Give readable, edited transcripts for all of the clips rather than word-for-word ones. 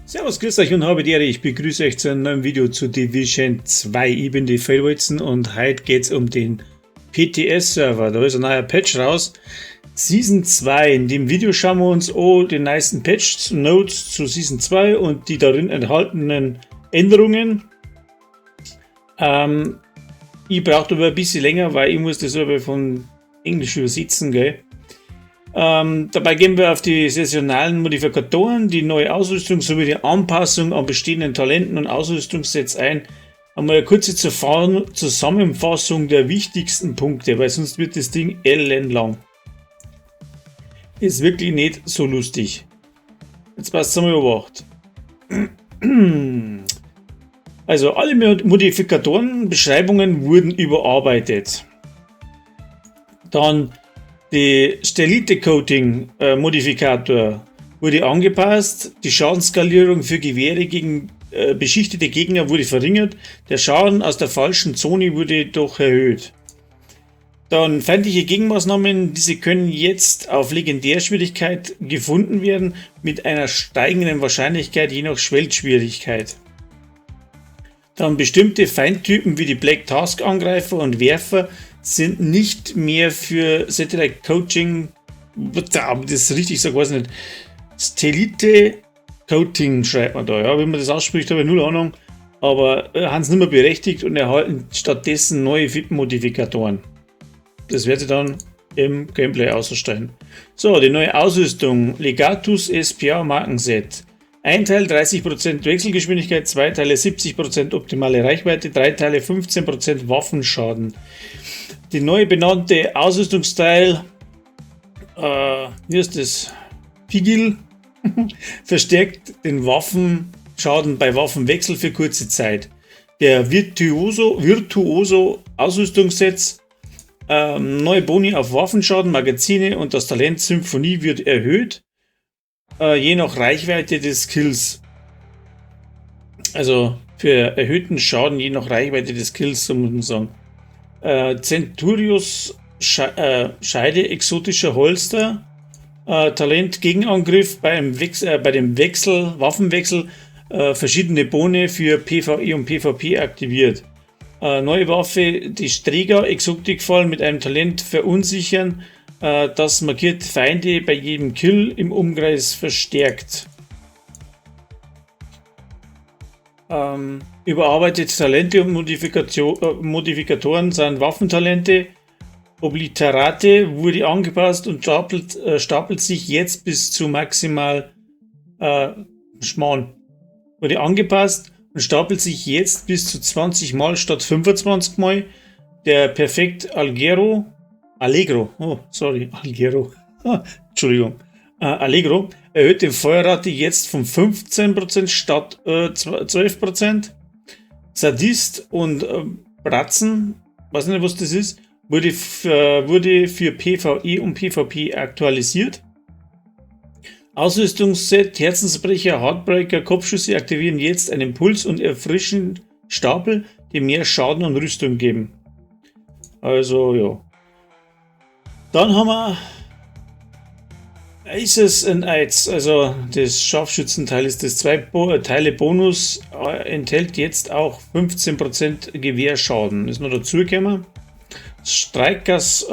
Servus, grüß euch und habe die Ehre. Ich begrüße euch zu einem neuen Video zu Division 2. Ich bin die Feldwolzen und heute geht es um den PTS-Server. Da ist ein neuer Patch raus. Season 2. In dem Video schauen wir uns an die neuesten Patch-Notes zu Season 2 und die darin enthaltenen Änderungen. Ich brauche aber ein bisschen länger, weil ich muss das aber von Englisch übersetzen, gell? Dabei gehen wir auf die saisonalen Modifikatoren, die neue Ausrüstung sowie die Anpassung an bestehenden Talenten und Ausrüstungssets ein. Einmal eine kurze Zusammenfassung der wichtigsten Punkte, weil sonst wird das Ding ellenlang. Ist wirklich nicht so lustig. Jetzt passt es einmal überwacht. Also alle Modifikatoren-Beschreibungen wurden überarbeitet. Dann die Stellite-Coating-Modifikator wurde angepasst, die Schadensskalierung für Gewehre gegen beschichtete Gegner wurde verringert, der Schaden aus der falschen Zone wurde doch erhöht. Dann feindliche Gegenmaßnahmen, diese können jetzt auf Legendärschwierigkeit gefunden werden, mit einer steigenden Wahrscheinlichkeit je nach Schweltschwierigkeit. Dann bestimmte Feindtypen wie die Black Task Angreifer und Werfer sind nicht mehr für Satellite Coaching, das ist richtig so, weiß nicht, Stellite Coating schreibt man da, ja, wenn man das ausspricht, habe ich null Ahnung, aber haben es nicht mehr berechtigt und erhalten stattdessen neue VIP-Modifikatoren. Das werde ich dann im Gameplay ausstellen. So, die neue Ausrüstung, Legatus SPA Markenset. Ein Teil 30% Wechselgeschwindigkeit, zwei Teile 70% optimale Reichweite, drei Teile 15% Waffenschaden. Die neu benannte Ausrüstungsteil, wie ist das? Pigil, verstärkt den Waffenschaden bei Waffenwechsel für kurze Zeit. Der Virtuoso Ausrüstungssets, neue Boni auf Waffenschaden, Magazine und das Talent Symphonie wird erhöht, je nach Reichweite des Skills. Also für erhöhten Schaden je nach Reichweite des Skills, so muss man sagen. Centurios Scheide exotischer Holster, Talent Gegenangriff dem Waffenwechsel, verschiedene Boni für PvE und PvP aktiviert. Neue Waffe, die Strega Exotikfall mit einem Talent verunsichern, das markiert Feinde bei jedem Kill im Umkreis verstärkt. Überarbeitete Talente und Modifikatoren sind Waffentalente. Obliterate wurde angepasst und stapelt sich jetzt bis zu maximal wurde angepasst und stapelt sich jetzt bis zu 20 Mal statt 25 Mal. Der Perfekt Allegro, Allegro erhöht die Feuerrate jetzt von 15% statt 12%. Sadist und Bratzen, weiß nicht, was das ist, wurde für PvE und PvP aktualisiert. Ausrüstungsset, Herzensbrecher, Heartbreaker, Kopfschüsse aktivieren jetzt einen Puls und erfrischen Stapel, die mehr Schaden und Rüstung geben. Also, ja. Dann haben wir Aces and Eights, also das Scharfschützenteil ist das 2 Teile Bonus, enthält jetzt auch 15% Gewehrschaden. Ist noch dazugekommen. Strikers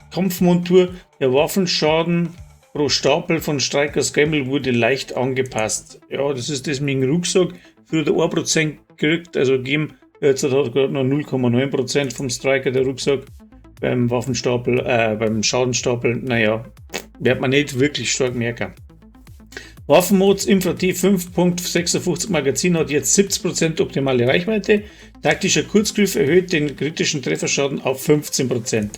Kampfmontur, der Waffenschaden pro Stapel von Strikers Gamble wurde leicht angepasst. Ja, das ist das mit dem Rucksack. Früher der 1% gekriegt, also gegeben, jetzt hat er gerade noch 0,9% vom Striker der Rucksack. Beim Waffenstapel, beim Schadenstapel, naja, wird man nicht wirklich stark merken. Waffenmods Infra-T 5.56 Magazin hat jetzt 70% optimale Reichweite. Taktischer Kurzgriff erhöht den kritischen Trefferschaden auf 15%.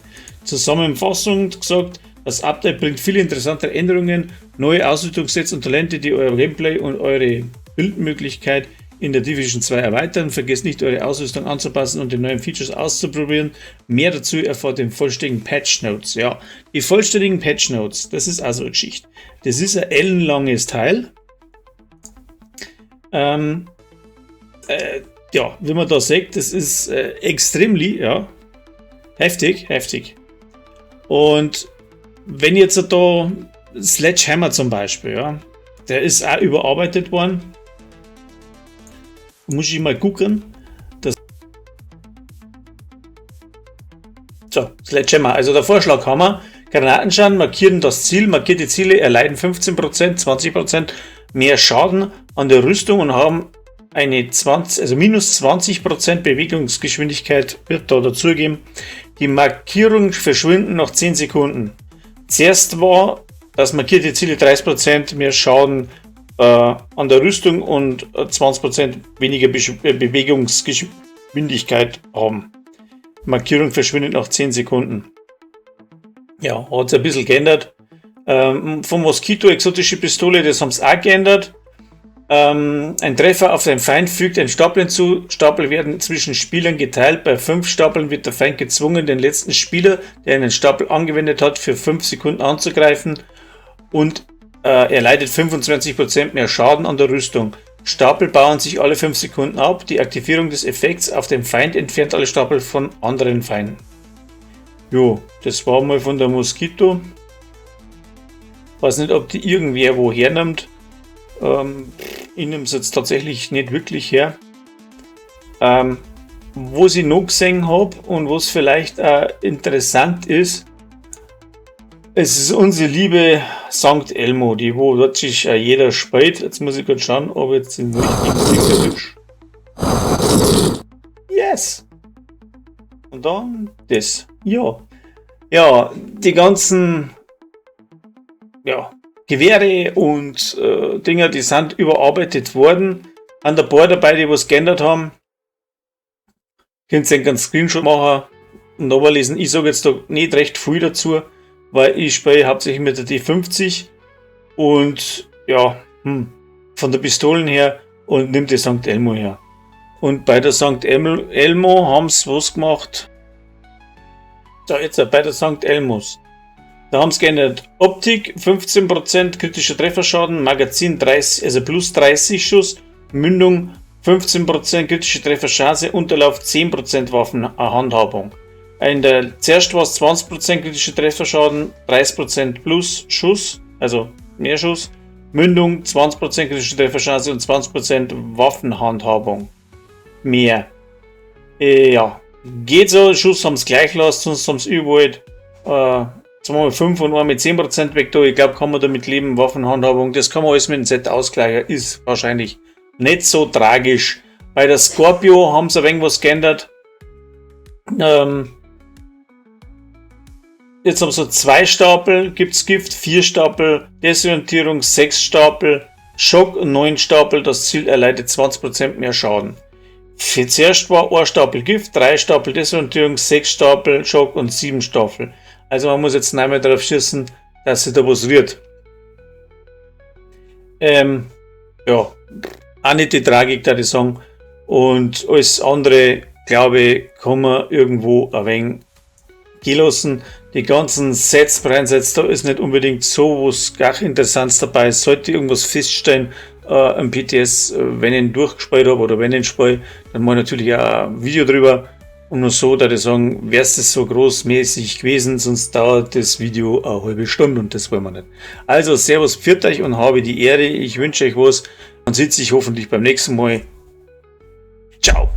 Zusammenfassung gesagt, das Update bringt viele interessante Änderungen, neue Ausrüstungssets und Talente, die euer Gameplay und eure Bildmöglichkeit in der Division 2 erweitern. Vergesst nicht, eure Ausrüstung anzupassen und die neuen Features auszuprobieren. Mehr dazu erfahrt ihr in vollständigen Patch Notes. Ja, die vollständigen Patch Notes, das ist also eine Geschichte. Das ist ein ellenlanges Teil. Ja, wie man da sieht, das ist extrem heftig. Und wenn jetzt da Sledgehammer zum Beispiel, ja, Der ist auch überarbeitet worden. Muss ich mal gucken. So, das letzte Mal. Also der Vorschlag haben wir. Granatenschaden markieren das Ziel. Markierte Ziele erleiden 15%, 20% mehr Schaden an der Rüstung und haben eine minus 20% Bewegungsgeschwindigkeit wird da dazugegeben. Die Markierungen verschwinden nach 10 Sekunden. Zuerst war, dass markierte Ziele 30% mehr Schaden an der Rüstung und 20% weniger Bewegungsgeschwindigkeit haben. Markierung verschwindet nach 10 Sekunden. Ja, hat es ein bisschen geändert. Vom Moskito exotische Pistole, das haben sie auch geändert. Ein Treffer auf den Feind fügt einen Stapel hinzu. Stapel werden zwischen Spielern geteilt. Bei 5 Stapeln wird der Feind gezwungen, den letzten Spieler, der einen Stapel angewendet hat, für 5 Sekunden anzugreifen. Und er leidet 25% mehr Schaden an der Rüstung. Stapel bauen sich alle 5 Sekunden ab. Die Aktivierung des Effekts auf dem Feind entfernt alle Stapel von anderen Feinden. Jo, das war mal von der Moskito. Weiß nicht, ob die irgendwer woher nimmt. Ich nehme es jetzt tatsächlich nicht wirklich her. Wo ich noch gesehen habe und was vielleicht interessant ist, es ist unsere liebe St. Elmo, die wo wirklich jeder spielt. Jetzt muss ich gerade schauen, ob jetzt den richtigen Sticker ist. Yes! Und dann das. Ja. Ja, die ganzen Gewehre und Dinger, die sind überarbeitet worden. An der Board dabei, die was geändert haben. Könnt ihr einen Screenshot machen und nachlesen. Ich sage jetzt da nicht recht viel dazu, weil ich spiele hauptsächlich mit der D50 und ja, von der Pistolen her und nimmt die St. Elmo her. Und bei der St. Elmo haben sie was gemacht. So, jetzt bei der St. Elmos. Da haben sie geändert. Optik 15% kritischer Trefferschaden, Magazin 30, also plus 30 Schuss, Mündung 15% kritische Trefferchance, Unterlauf 10% Waffenhandhabung. Zuerst war es 20% kritischer Trefferschaden, 30% plus Schuss, also mehr Schuss, Mündung 20% kritische Trefferchance und 20% Waffenhandhabung. Mehr. Ja, geht so, Schuss haben sie gleich lassen, sonst haben sie überall 5 und 1 mit 10% weg da. Ich glaube, kann man damit leben. Waffenhandhabung, das kann man alles mit dem Set ausgleichen. Ist wahrscheinlich nicht so tragisch. Bei der Scorpio haben sie ein wenig was geändert. Jetzt haben sie 2 Stapel, gibt es Gift, 4 Stapel, Desorientierung, 6 Stapel, Schock, 9 Stapel. Das Ziel erleidet 20% mehr Schaden. Zuerst war 1 Stapel Gift, 3 Stapel Desorientierung, 6 Stapel Schock und 7 Stapel. Also man muss jetzt nicht mehr darauf schießen, dass sich da was rührt. Ja, auch nicht die Tragik, da ich sagen. Und alles andere, glaube ich, kann man irgendwo ein wenig gehen lassen. Die ganzen Sets, Breinsets, da ist nicht unbedingt so was gar Interessantes dabei. Sollte irgendwas feststellen, am PTS, wenn ich ihn durchgespielt habe oder wenn ich ihn spiele, dann mache ich natürlich auch ein Video drüber. Und nur so, da ich sagen, wäre es das so großmäßig gewesen, sonst dauert das Video eine halbe Stunde und das wollen wir nicht. Also, servus, pfiat euch und habe die Ehre. Ich wünsche euch was. Man sieht sich hoffentlich beim nächsten Mal. Ciao.